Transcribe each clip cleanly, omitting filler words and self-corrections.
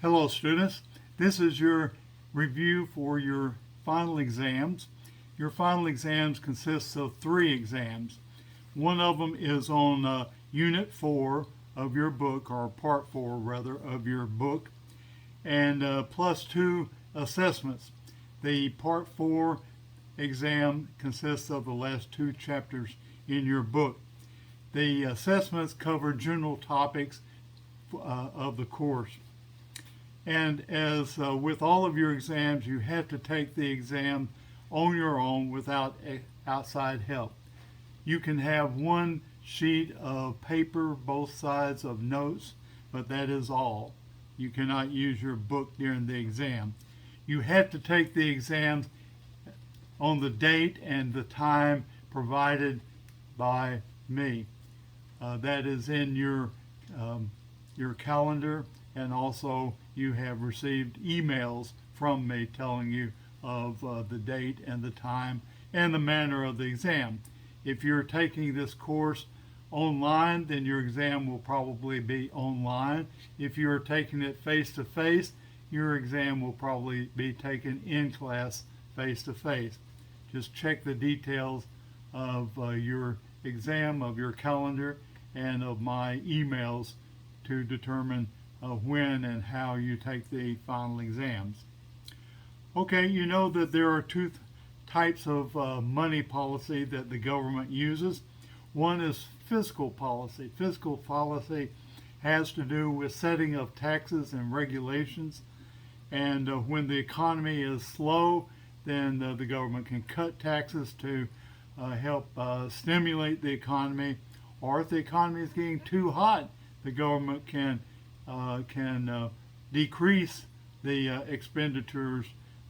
Hello students, this is your review for your final exams. Your final exams consists of 3 exams. One of them is on Unit 4 of your book, or Part 4 rather, of your book, and plus 2 assessments. The Part 4 exam consists of the last 2 chapters in your book. The assessments cover general topics of the course. And as with all of your exams, you have to take the exam on your own without outside help. You can have one sheet of paper, both sides of notes, but that is all. You cannot use your book during the exam. You have to take the exam on the date and the time provided by me. That is in your calendar, and also you have received emails from me telling you of the date and the time and the manner of the exam. If you're taking this course online, then your exam will probably be online. If you're taking it face-to-face, your exam will probably be taken in class face-to-face. Just check the details of your exam, of your calendar, and of my emails to determine when and how you take the final exams. Okay, you know that there are 2 types of money policy that the government uses. One is fiscal policy. Fiscal policy has to do with setting of taxes and regulations, and when the economy is slow, then the government can cut taxes to help stimulate the economy, or if the economy is getting too hot, the government can decrease the expenditures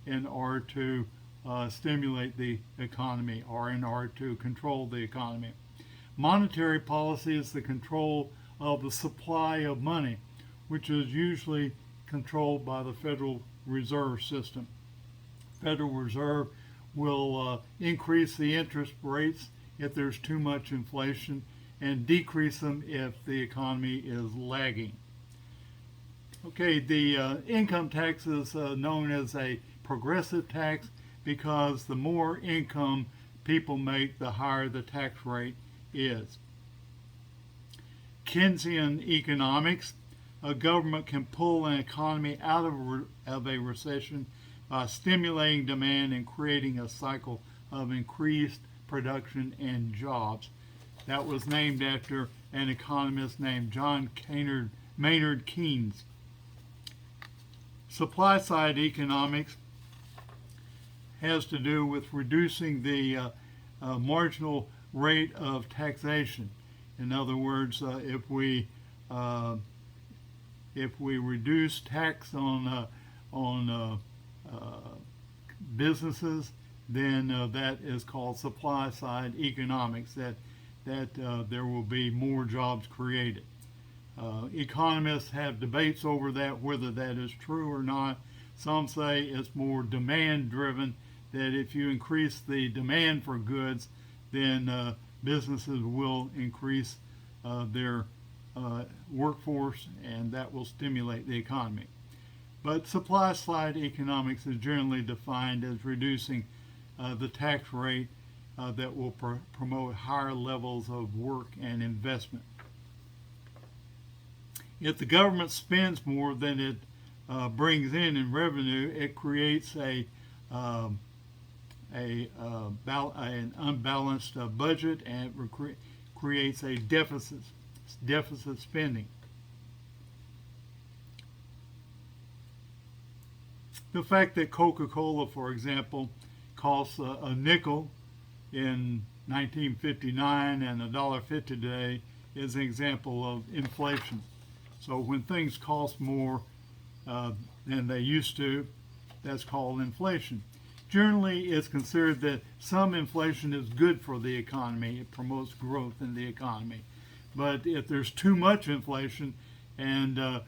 in order to stimulate the economy, or in order to control the economy. Monetary policy is the control of the supply of money, which is usually controlled by the Federal Reserve System. Federal Reserve will increase the interest rates if there's too much inflation, and decrease them if the economy is lagging. Okay, the income tax is known as a progressive tax because the more income people make, the higher the tax rate is. Keynesian economics: a government can pull an economy out of a recession by stimulating demand and creating a cycle of increased production and jobs. That was named after an economist named John Maynard Keynes. Supply side economics has to do with reducing the marginal rate of taxation. In other words, if we reduce tax on businesses, then that is called supply side economics. That there will be more jobs created. Economists have debates over that, whether that is true or not. Some say it's more demand driven, that if you increase the demand for goods, then businesses will increase their workforce, and that will stimulate the economy. But supply side economics is generally defined as reducing the tax rate that will promote higher levels of work and investment. If the government spends more than it brings in revenue, it creates an unbalanced budget, and it creates a deficit spending. The fact that Coca-Cola, for example, costs a nickel in 1959 and $1.50 today is an example of inflation. So when things cost more than they used to, that's called inflation. Generally, it's considered that some inflation is good for the economy. It promotes growth in the economy. But if there's too much inflation and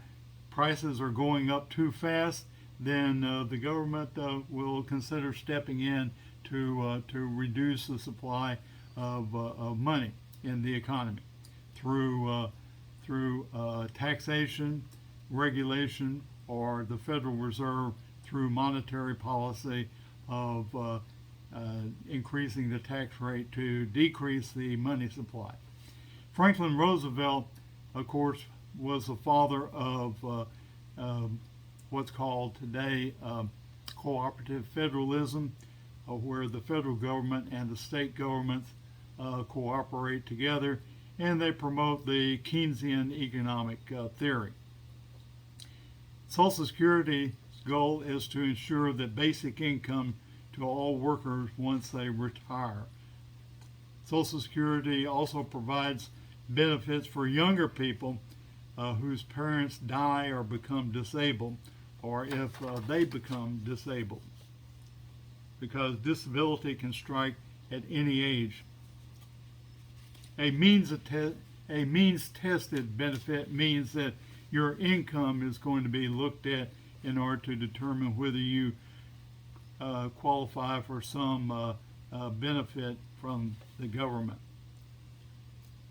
prices are going up too fast, then the government will consider stepping in to reduce the supply of money in the economy through taxation, regulation, or the Federal Reserve through monetary policy of increasing the tax rate to decrease the money supply. Franklin Roosevelt, of course, was the father of what's called today cooperative federalism, where the federal government and the state governments cooperate together, and they promote the Keynesian economic theory. Social Security's goal is to ensure that basic income to all workers once they retire. Social Security also provides benefits for younger people whose parents die or become disabled, or if they become disabled, because disability can strike at any age. A means-tested benefit means that your income is going to be looked at in order to determine whether you qualify for some benefit from the government.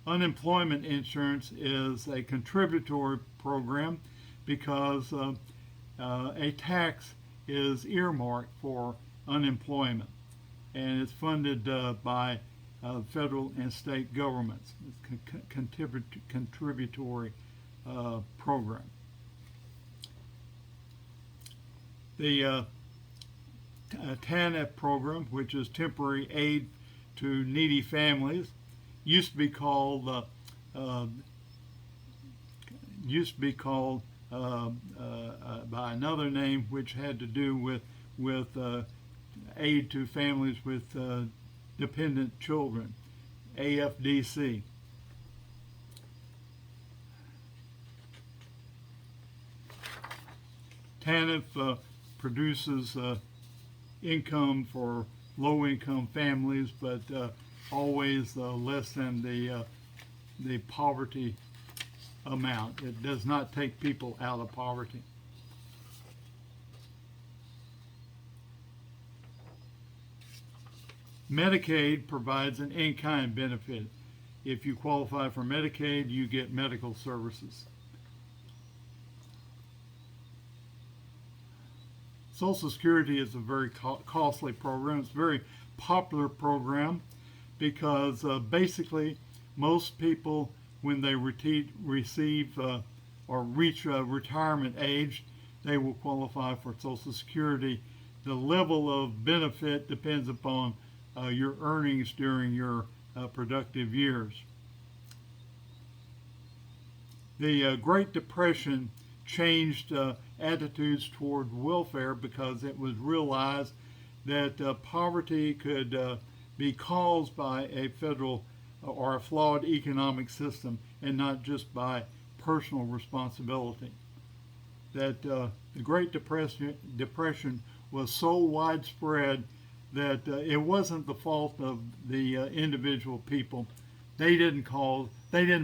Unemployment insurance is a contributory program because a tax is earmarked for unemployment, and it's funded by federal and state governments. It's a contributory program. The TANF program, which is temporary aid to needy families, used to be called by another name, which had to do with aid to families with dependent children, AFDC. TANF produces income for low-income families, but always less than the poverty amount. It does not take people out of poverty. Medicaid provides an in-kind benefit. If you qualify for Medicaid, you get medical services. Social Security is a very costly program. It's a very popular program because basically most people, when they receive or reach retirement age, they will qualify for Social Security. The level of benefit depends upon your earnings during your productive years. The Great Depression changed attitudes toward welfare because it was realized that poverty could be caused by a federal or a flawed economic system and not just by personal responsibility. That the Great Depression was so widespread that it wasn't the fault of the individual people. They didn't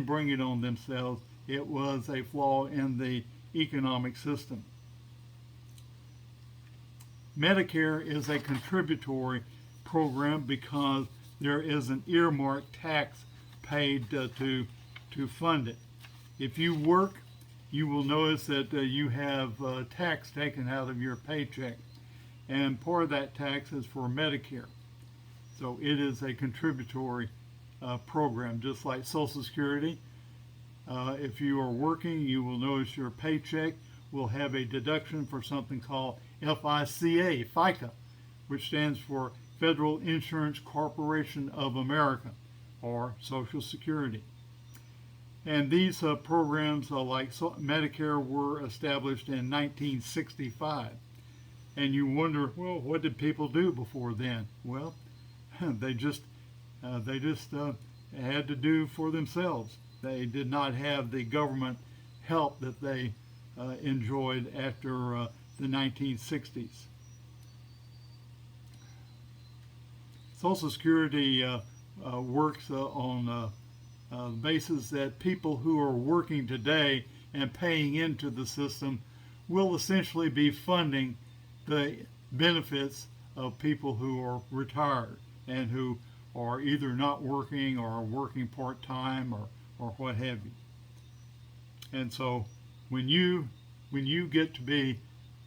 bring it on themselves. It was a flaw in the economic system. Medicare is a contributory program because there is an earmarked tax paid to fund it. If you work, you will notice that you have tax taken out of your paycheck, and part of that tax is for Medicare. So it is a contributory program, just like Social Security. If you are working, you will notice your paycheck will have a deduction for something called FICA, which stands for Federal Insurance Corporation of America, or Social Security. And these programs, like Medicare, were established in 1965. And you wonder, well, what did people do before then? Well, they just had to do for themselves. They did not have the government help that they enjoyed after the 1960s. Social Security works on the basis that people who are working today and paying into the system will essentially be funding the benefits of people who are retired and who are either not working or are working part-time or what have you. And so when you when you get to be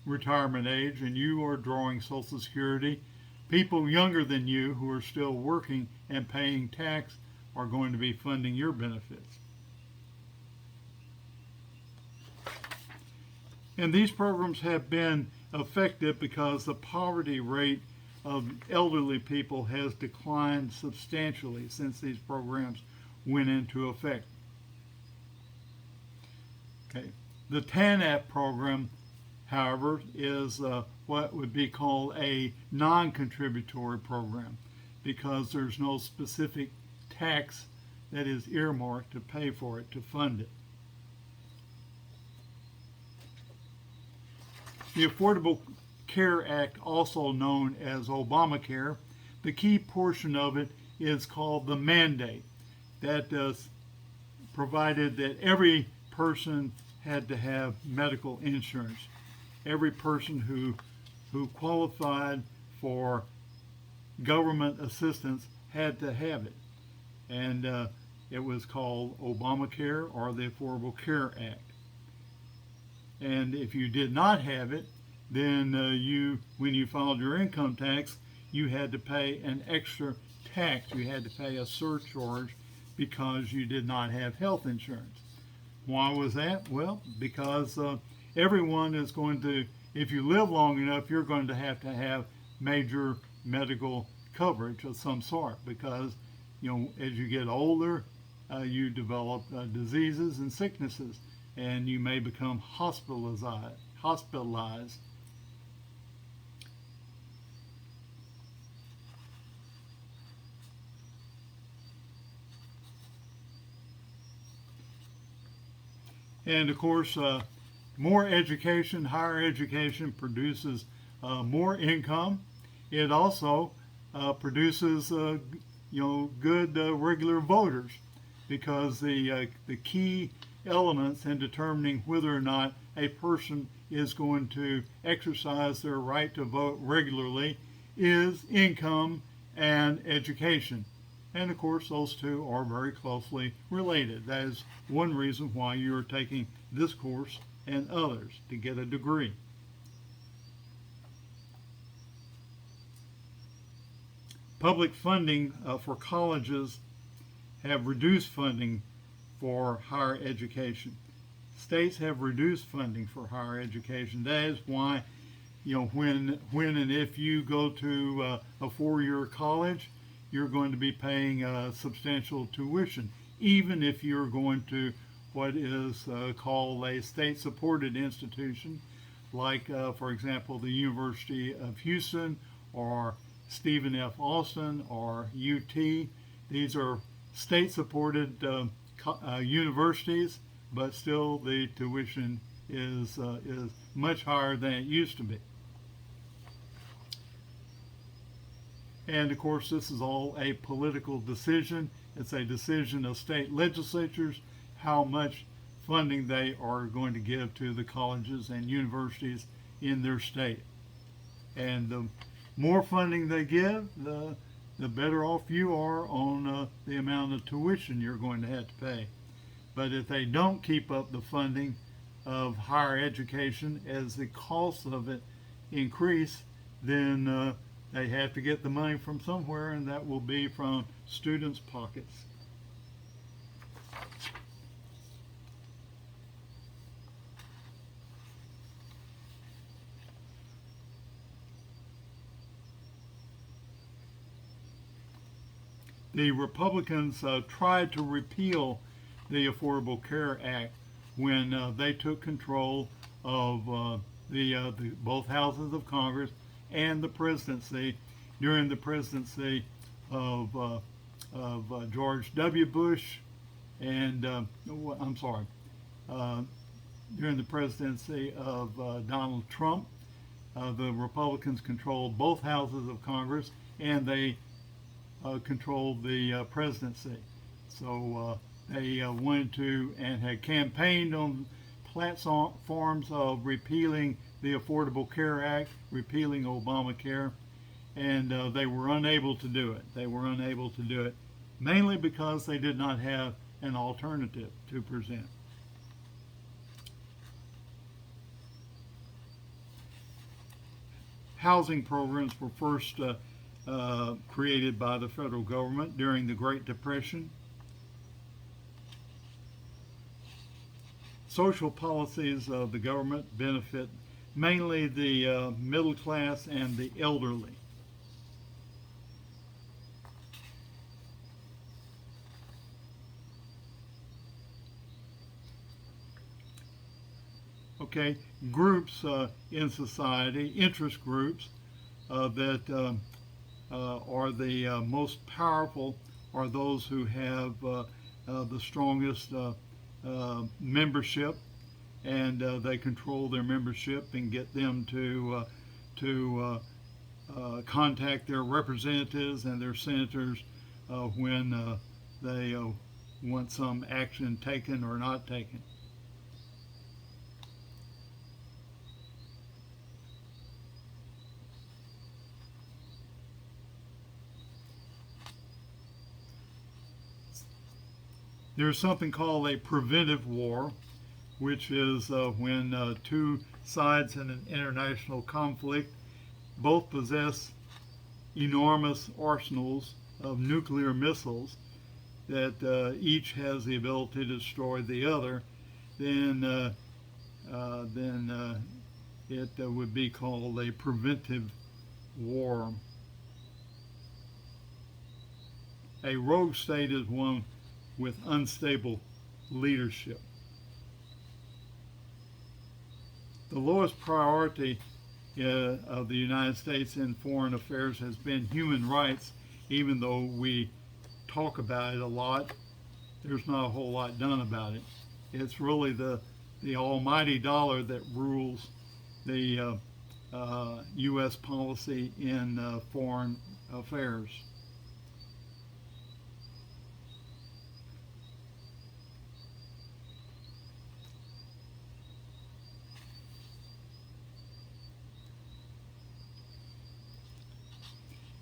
retirement age and you are drawing Social Security, people younger than you who are still working and paying tax are going to be funding your benefits. And these programs have been effective because the poverty rate of elderly people has declined substantially since these programs went into effect. Okay. The TANF program, however, is what would be called a non-contributory program because there's no specific tax that is earmarked to pay for it, to fund it. The Affordable Care Act, also known as Obamacare, the key portion of it is called the mandate. That provided that every person had to have medical insurance. Every person who qualified for government assistance had to have it. And it was called Obamacare or the Affordable Care Act. And if you did not have it, then when you filed your income tax, you had to pay an extra tax. You had to pay a surcharge because you did not have health insurance. Why was that? Well, because everyone is going to, if you live long enough, you're going to have major medical coverage of some sort because, as you get older, you develop diseases and sicknesses, and you may become hospitalized. And of course, more education, higher education produces more income. It also produces, good regular voters, because the key elements in determining whether or not a person is going to exercise their right to vote regularly is income and education. And of course, those two are very closely related. That is one reason why you are taking this course and others, to get a degree. Public funding for colleges have reduced funding for higher education. States have reduced funding for higher education. That is why, when and if you go to a four-year college, you're going to be paying substantial tuition, even if you're going to what is called a state-supported institution, like, for example, the University of Houston or Stephen F. Austin or UT. These are state-supported universities, but still the tuition is much higher than it used to be. And of course, this is all a political decision. It's a decision of state legislatures how much funding they are going to give to the colleges and universities in their state. And the more funding they give, the better off you are on the amount of tuition you're going to have to pay. But if they don't keep up the funding of higher education as the costs of it increase, then they have to get the money from somewhere, and that will be from students' pockets. The Republicans tried to repeal the Affordable Care Act when they took control of both houses of Congress and the presidency during the presidency of George W. Bush and during the presidency of Donald Trump. The Republicans controlled both houses of Congress, and they controlled the presidency. So they wanted to and had campaigned on platforms of repealing the Affordable Care Act, repealing Obamacare, and they were unable to do it. They were unable to do it mainly because they did not have an alternative to present. housing programs were first created by the federal government during the Great Depression. Social policies of the government benefit mainly the middle class and the elderly. Okay, groups in society, interest groups that are the most powerful are those who have the strongest membership, and they control their membership and get them to contact their representatives and their senators when they want some action taken or not taken. There's something called a preventive war, which is when two sides in an international conflict both possess enormous arsenals of nuclear missiles that each has the ability to destroy the other. Then it would be called a preventive war. A rogue state is one with unstable leadership. The lowest priority of the United States in foreign affairs has been human rights, even though we talk about it a lot. There's not a whole lot done about it. It's really the almighty dollar that rules the U.S. policy in foreign affairs.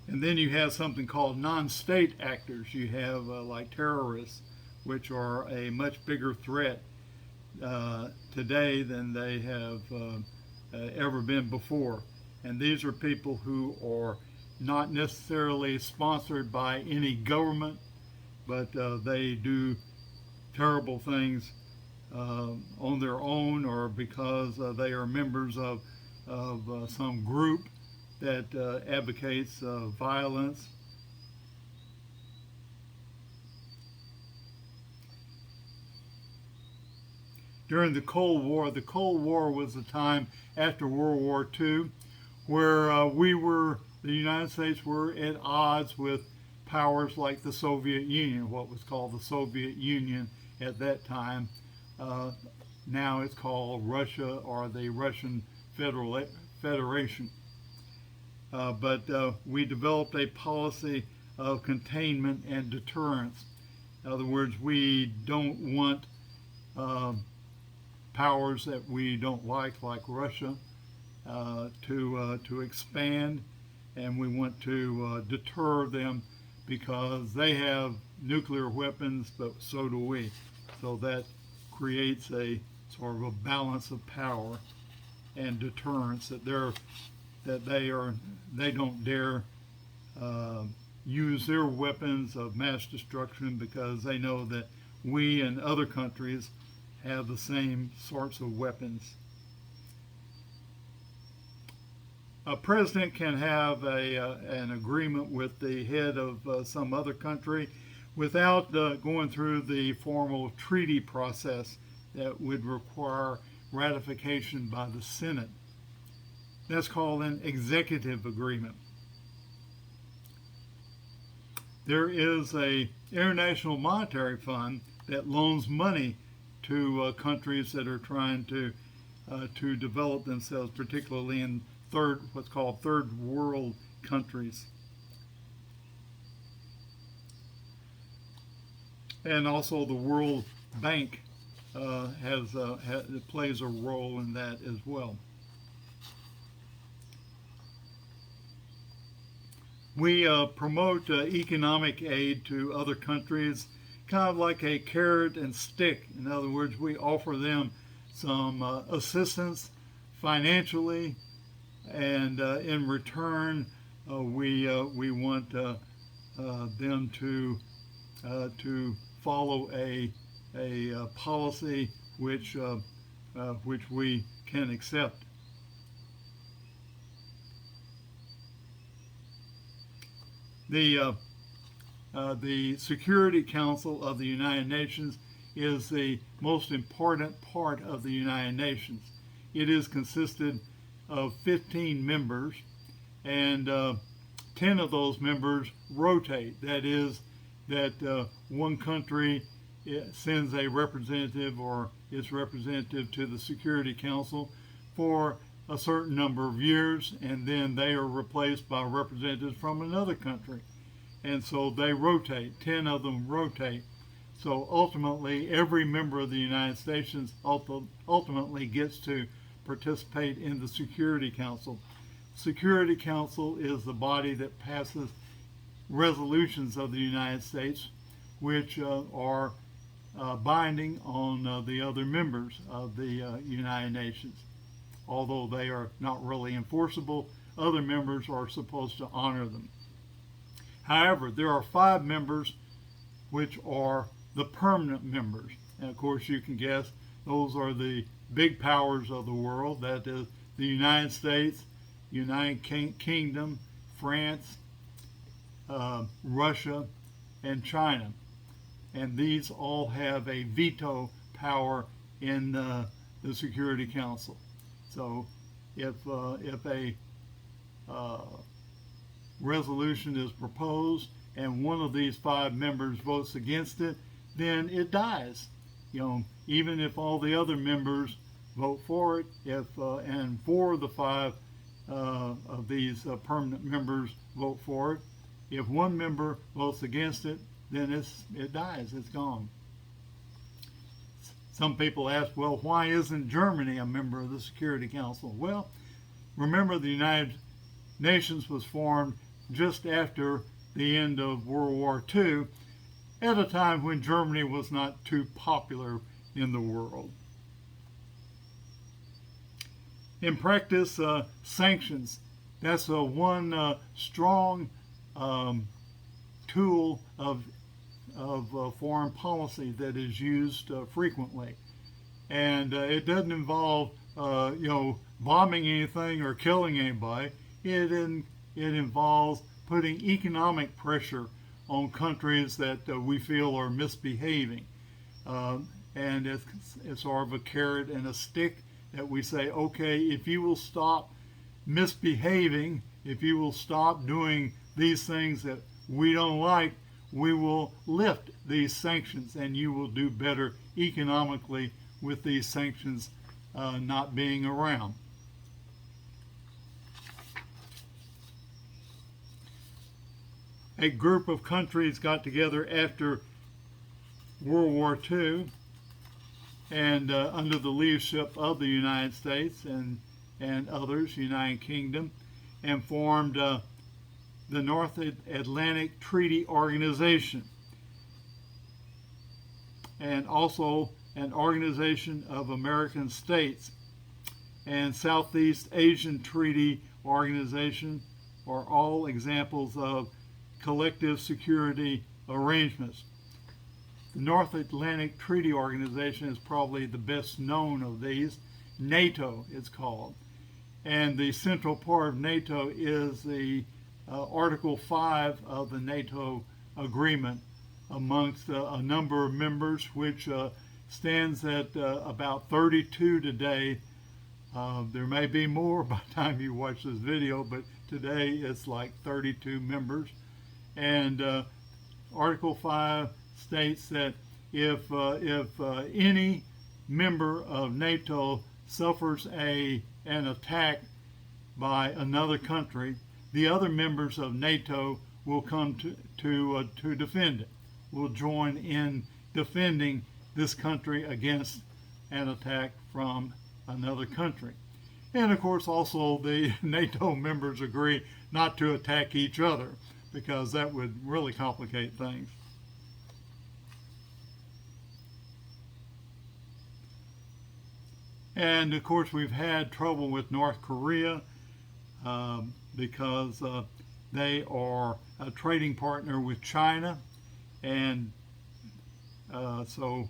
And then you have something called non-state actors. You have like terrorists, which are a much bigger threat today than they have ever been before. And these are people who are not necessarily sponsored by any government, but they do terrible things on their own or because they are members of some group that advocates violence. During the Cold War was a time after World War II where the United States were at odds with powers like the Soviet Union, what was called the Soviet Union at that time. Now it's called Russia or the Russian Federation. But we developed a policy of containment and deterrence. In other words, we don't want powers that we don't like Russia, to expand, and we want to deter them because they have nuclear weapons, but so do we. So that creates a sort of a balance of power and deterrence that they don't dare use their weapons of mass destruction because they know that we and other countries have the same sorts of weapons. A president can have an agreement with the head of some other country without going through the formal treaty process that would require ratification by the Senate. That's called an executive agreement. There is an International Monetary Fund that loans money to countries that are trying to develop themselves, particularly in what's called third world countries. And also the World Bank plays a role in that as well. We promote economic aid to other countries, kind of like a carrot and stick. In other words, we offer them some assistance financially, and in return, we want them to follow a policy which we can accept. The Security Council of the United Nations is the most important part of the United Nations. It is consisted of 15 members, and 10 of those members rotate. That is, that one country sends a representative or its representative to the Security Council for a certain number of years, and then they are replaced by representatives from another country. And so they rotate. 10 of them rotate. So ultimately, every member of the United States ultimately gets to participate in the Security Council. Security Council is the body that passes resolutions of the United States, which are binding on the other members of the United Nations. Although they are not really enforceable, other members are supposed to honor them. However, there are 5 members which are the permanent members. And of course, you can guess those are the big powers of the world. That is the United States, United Kingdom, France, Russia, and China. And these all have a veto power in the Security Council. So if a resolution is proposed and one of these 5 members votes against it, then it dies. Even if all the other members vote for it, and 4 of the 5 of these permanent members vote for it, if one member votes against it, then it dies. It's gone. Some people ask, well, why isn't Germany a member of the Security Council? Well, remember the United Nations was formed just after the end of World War II, at a time when Germany was not too popular in the world. In practice, sanctions, that's one strong tool of foreign policy that is used frequently, and it doesn't involve bombing anything or killing anybody. It involves putting economic pressure on countries that we feel are misbehaving, and it's sort of a carrot and a stick that we say, okay, if you will stop misbehaving, if you will stop doing these things that we don't like, we will lift these sanctions, and you will do better economically with these sanctions not being around. A group of countries got together after World War II, and under the leadership of the United States and others, United Kingdom, and formed the North Atlantic Treaty Organization, and also an Organization of American States, and Southeast Asian Treaty Organization are all examples of collective security arrangements. The North Atlantic Treaty Organization is probably the best known of these. NATO, it's called. And the central part of NATO is the Article 5 of the NATO agreement amongst a number of members, which stands at about 32 today. There may be more by the time you watch this video, but today it's like 32 members. And Article 5 states that if any member of NATO suffers an attack by another country, the other members of NATO will come to defend it, will join in defending this country against an attack from another country. And of course also the NATO members agree not to attack each other, because that would really complicate things. And of course we've had trouble with North Korea. because they are a trading partner with China, and so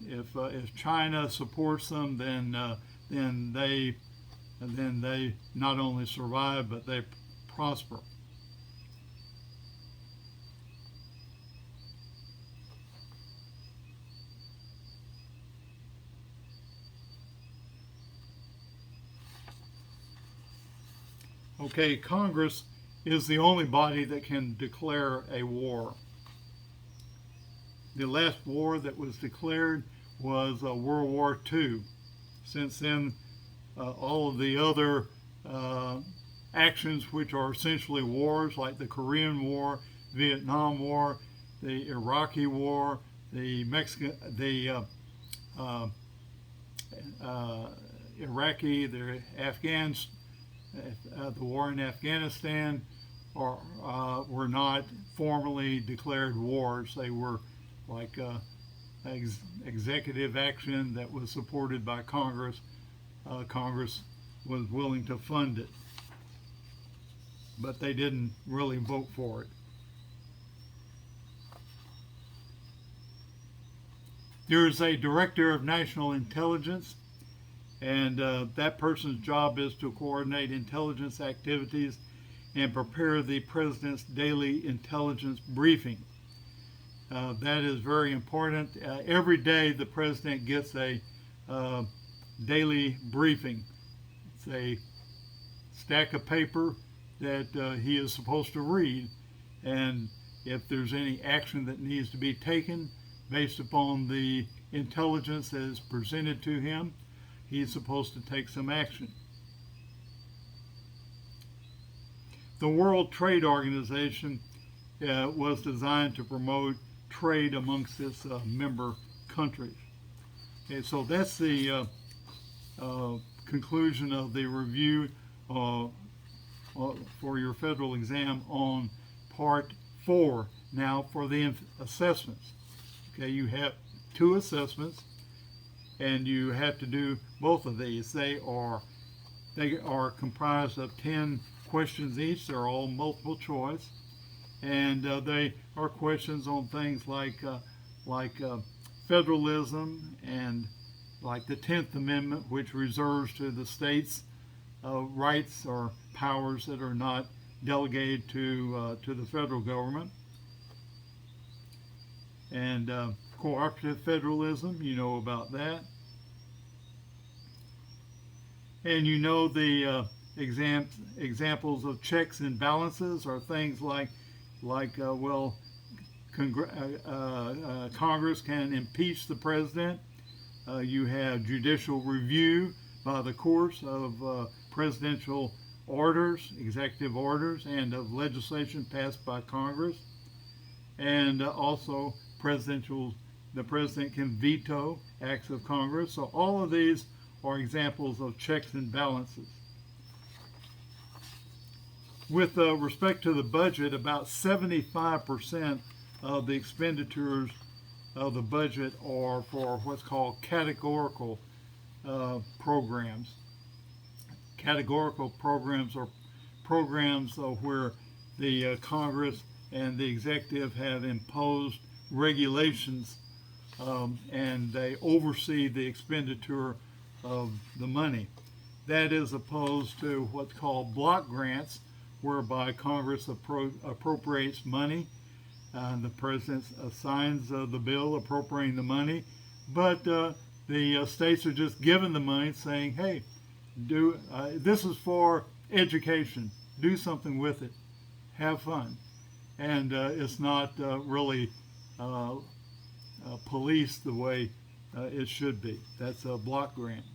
if China supports them, then they not only survive but they prosper. Okay, Congress is the only body that can declare a war. The last war that was declared was World War II. Since then, all of the other actions, which are essentially wars, like the Korean War, Vietnam War, the Iraqi War, the Iraqi, the Afghans, the war in Afghanistan, were not formally declared wars. They were like executive action that was supported by Congress. Congress was willing to fund it, but they didn't really vote for it. There is a director of national intelligence, and that person's job is to coordinate intelligence activities and prepare the president's daily intelligence briefing. That is very important. Every day the president gets a daily briefing. It's a stack of paper that he is supposed to read, and if there's any action that needs to be taken based upon the intelligence that is presented to him, he's supposed to take some action. The World Trade Organization was designed to promote trade amongst its member countries. Okay, so that's the conclusion of the review for your federal exam on Part 4. Now for the assessments. Okay, you have 2 assessments, and you have to do both of these. They are comprised of 10 questions each. They're all multiple choice, and they are questions on things like federalism and like the 10th Amendment, which reserves to the states rights or powers that are not delegated to the federal government. And cooperative federalism, you know about that. And you know the examples of checks and balances are things like Congress can impeach the president. You have judicial review by the courts of presidential orders, executive orders, and of legislation passed by Congress. And also the president can veto acts of Congress. So all of these are examples of checks and balances. With respect to the budget, about 75% of the expenditures of the budget are for what's called categorical programs. Categorical programs are programs where the Congress and the executive have imposed regulations, and they oversee the expenditure of the money. That is opposed to what's called block grants, whereby Congress appropriates money. The president signs the bill appropriating the money, but the states are just given the money, saying, "Hey, this is for education. Do something with it. Have fun." And it's not really policed the way it should be. That's a block grant.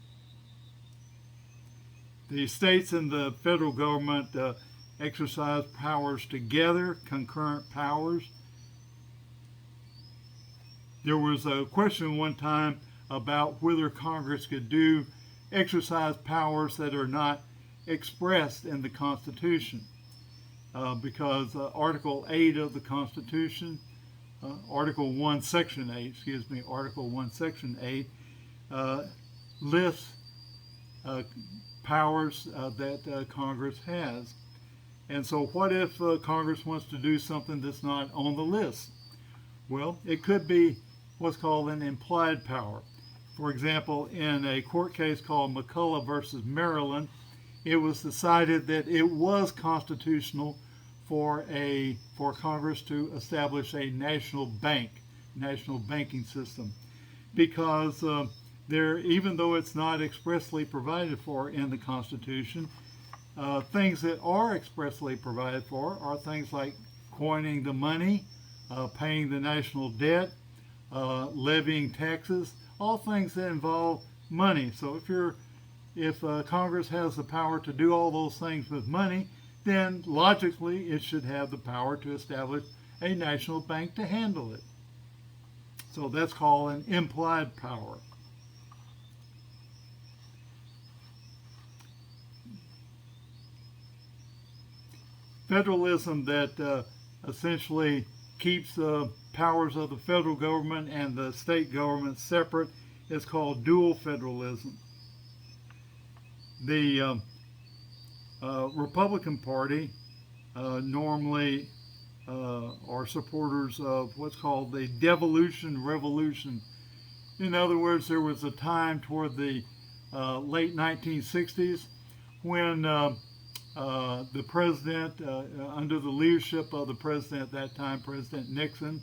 The states and the federal government exercise powers together, concurrent powers. There was a question one time about whether Congress could exercise powers that are not expressed in the Constitution, because Article 8 of the Constitution, Article 1, Section 8, Article 1, Section 8, lists powers that Congress has. And so what if Congress wants to do something that's not on the list? Well, it could be what's called an implied power. For example, in a court case called McCullough versus Maryland, it was decided that it was constitutional for Congress to establish a national banking system, because even though it's not expressly provided for in the Constitution, things that are expressly provided for are things like coining the money, paying the national debt, levying taxes, all things that involve money. So if Congress has the power to do all those things with money, then logically it should have the power to establish a national bank to handle it. So that's called an implied power. Federalism that essentially keeps the powers of the federal government and the state government separate is called dual federalism. The Republican Party normally are supporters of what's called the devolution revolution. In other words, there was a time toward the late 1960s when the president, under the leadership of the president at that time, President Nixon,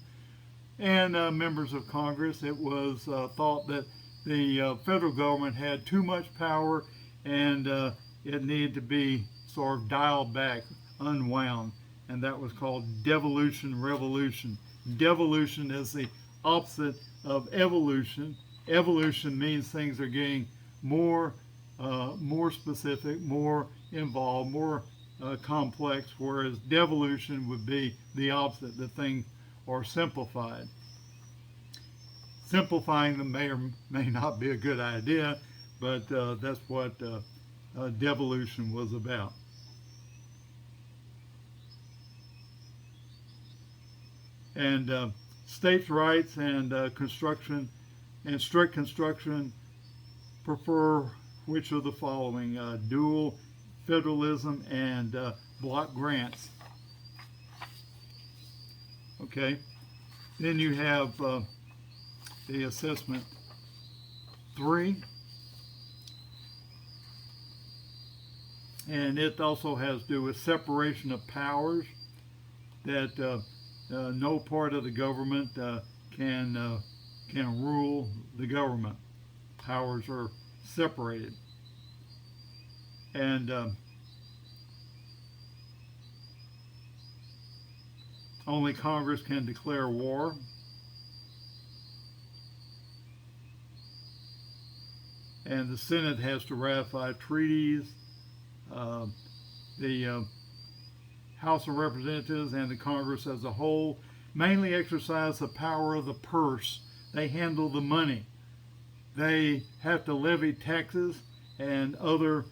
and members of Congress, it was thought that the federal government had too much power and it needed to be sort of dialed back, unwound, and that was called devolution revolution. Devolution is the opposite of evolution. Evolution means things are getting more specific, more involved, more complex, whereas devolution would be the opposite, the things are simplified. Simplifying them may or may not be a good idea, but that's what devolution was about. And states' rights and construction and strict construction prefer which of the following: dual federalism and block grants. Okay, then you have the assessment 3, and it also has to do with separation of powers, that no part of the government can rule the government. Powers are separated. And only Congress can declare war. And the Senate has to ratify treaties. The House of Representatives and the Congress as a whole mainly exercise the power of the purse. They handle the money. They have to levy taxes and other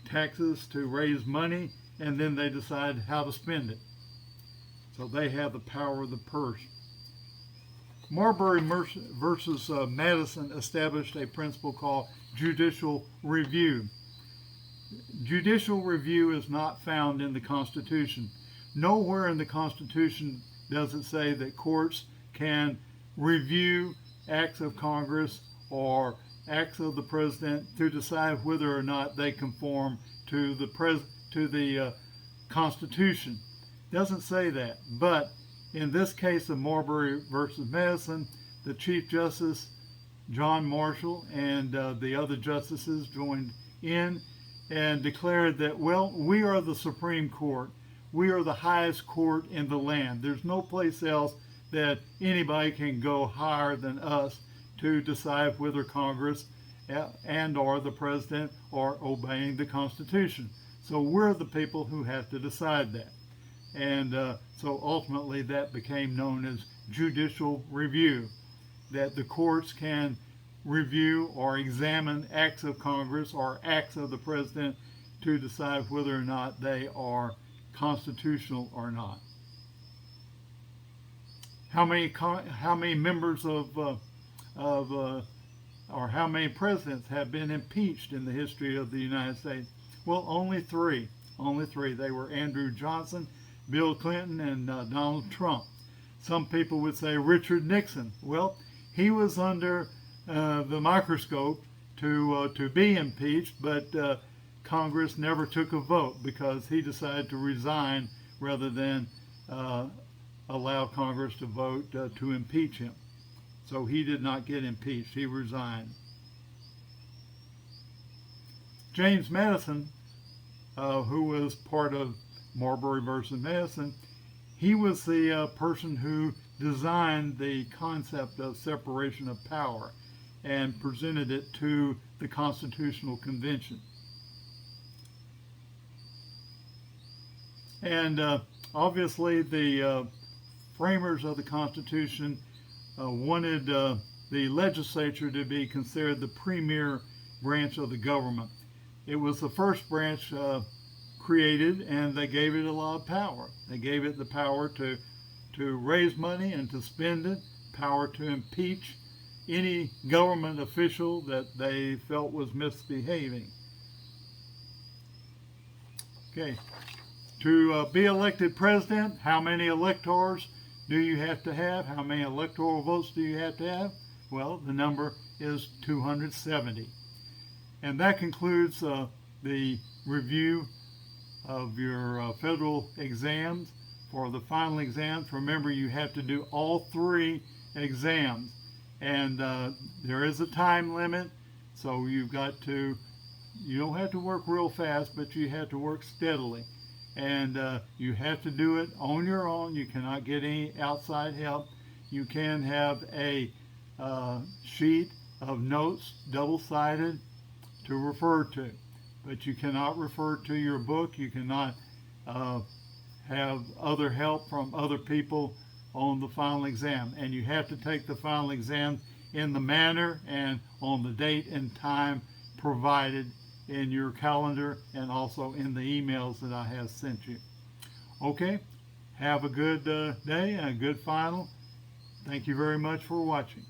taxes to raise money, and then they decide how to spend it. So they have the power of the purse. Marbury versus Madison established a principle called judicial review. Judicial review is not found in the Constitution. Nowhere in the Constitution does it say that courts can review acts of Congress or acts of the president to decide whether or not they conform to the Constitution. It doesn't say that. But in this case of Marbury versus Madison, the Chief Justice, John Marshall, and the other justices joined in and declared that, well, we are the Supreme Court. We are the highest court in the land. There's no place else that anybody can go higher than us to decide whether Congress and or the president are obeying the Constitution. So we're the people who have to decide that. And so ultimately that became known as judicial review, that the courts can review or examine acts of Congress or acts of the president to decide whether or not they are constitutional or not. How many members of or how many presidents have been impeached in the history of the United States? Well, only three. Only three. They were Andrew Johnson, Bill Clinton, and Donald Trump. Some people would say Richard Nixon. Well, he was under the microscope to be impeached, but Congress never took a vote because he decided to resign rather than allow Congress to vote to impeach him. So he did not get impeached. He resigned. James Madison, who was part of Marbury versus Madison, he was the person who designed the concept of separation of power and presented it to the Constitutional Convention. And obviously the framers of the Constitution wanted the legislature to be considered the premier branch of the government. It was the first branch created, and they gave it a lot of power. They gave it the power to raise money and to spend it, power to impeach any government official that they felt was misbehaving. Okay, to be elected president, how many electors do you have to have? How many electoral votes do you have to have? Well, the number is 270. And that concludes the review of your federal exams. For the final exams, remember you have to do all three exams. And there is a time limit, so you don't have to work real fast, but you have to work steadily. And you have to do it on your own. You cannot get any outside help. You can have a sheet of notes, double-sided, to refer to. But you cannot refer to your book. You cannot have other help from other people on the final exam. And you have to take the final exam in the manner and on the date and time provided in your calendar and also in the emails that I have sent you. Okay, have a good day and a good final. Thank you very much for watching.